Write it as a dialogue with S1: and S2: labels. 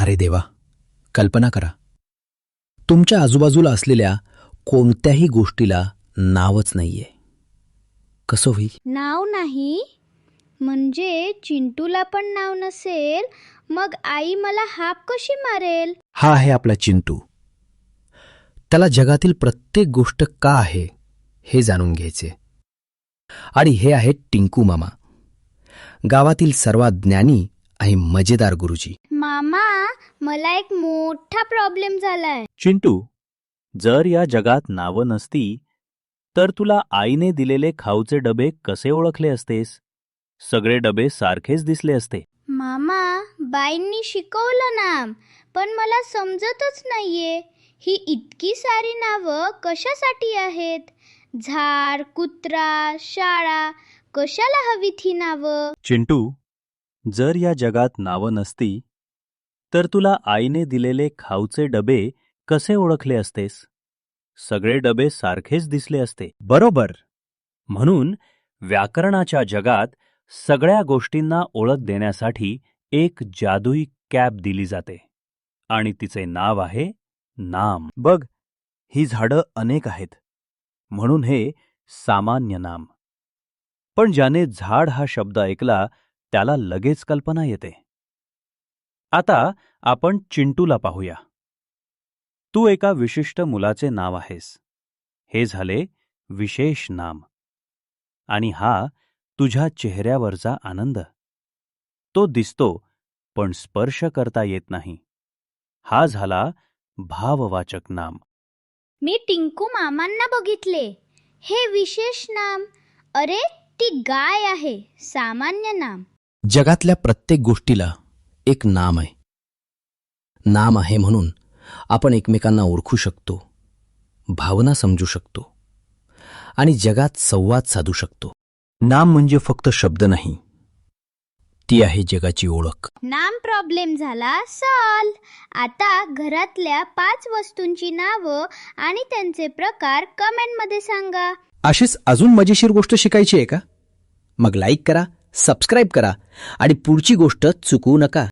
S1: अरे देवा, कल्पना करा, तुमच्या आजूबाजूला असलेल्या कोणत्याही गोष्टीला नावच नाहीये. कसं होईल?
S2: नाव नाही म्हणजे चिंटूला पण नाव नसेल, मग आई मला हाक कशी मारेल?
S1: हा आहे आपला चिंटू. त्याला जगातील प्रत्येक गोष्ट का आहे हे जाणून घ्यायचे. आणि हे आहेत टिंकू मामा, गावातील सर्वात ज्ञानी आणि मजेदार गुरुजी.
S2: मामा, मला एक मोठा प्रॉब्लेम झालाय.
S3: चिंटू, जर या जगात नावं नसती तर तुला आईने दिलेले खाऊचे डबे कसे ओळखले असतेस? सगळे डबे सारखेच दिसले असते.
S2: मामा, बाईंनी शिकवलं नाम, पण मला समजतच नाहीये. ही इतकी सारी नावं कशासाठी आहेत? झाड, कुत्रा, शाळा, कशाला हवीत ही नावं?
S3: चिंटू, जर या जगात नावं नसती तर तुला आईने दिलेले खाऊचे डबे कसे ओळखले असतेस? सगळे डबे सारखेच दिसले असते. बरोबर. म्हणून व्याकरणाच्या जगात सगळ्या गोष्टींना ओळख देण्यासाठी एक जादुई कॅप दिली जाते आणि तिचे नाव आहे नाम. बघ, ही झाडं अनेक आहेत म्हणून हे सामान्य नाम. पण ज्याने झाड हा शब्द ऐकला त्याला लगेच कल्पना येते. आता आपण चिंटूला पाहूया. तू एका विशिष्ट मुलाचे नाव आहेस. हे झाले विशेष नाम. आणि हा तुझ्या चेहऱ्यावरचा आनंद. तो दिसतो पण स्पर्श करता येत नाही. हा झाला भाववाचक नाम.
S2: मी टिंकू मामांना बघितले. हे विशेष नाम. अरे, ती गाय आहे. सामान्य नाम.
S1: जगातल्या प्रत्येक गोष्टीला एक नाम आहे. नाम आहे म्हणून आपण एकमेकांना ओळखू शकतो, भावना समजू शकतो आणि जगात संवाद साधू शकतो. नाम म्हणजे फक्त शब्द नाही, ती आहे जगाची ओळख.
S2: नाम प्रॉब्लेम झाला सॉल्व. आता घरातल्या 5 वस्तूंची नावं आणि त्यांचे प्रकार कमेंटमध्ये सांगा.
S1: अशीच अजून मजेशीर गोष्ट शिकायची आहे का? मग लाईक करा, सबस्क्राईब करा आणि पुढची गोष्ट चुकवू नका.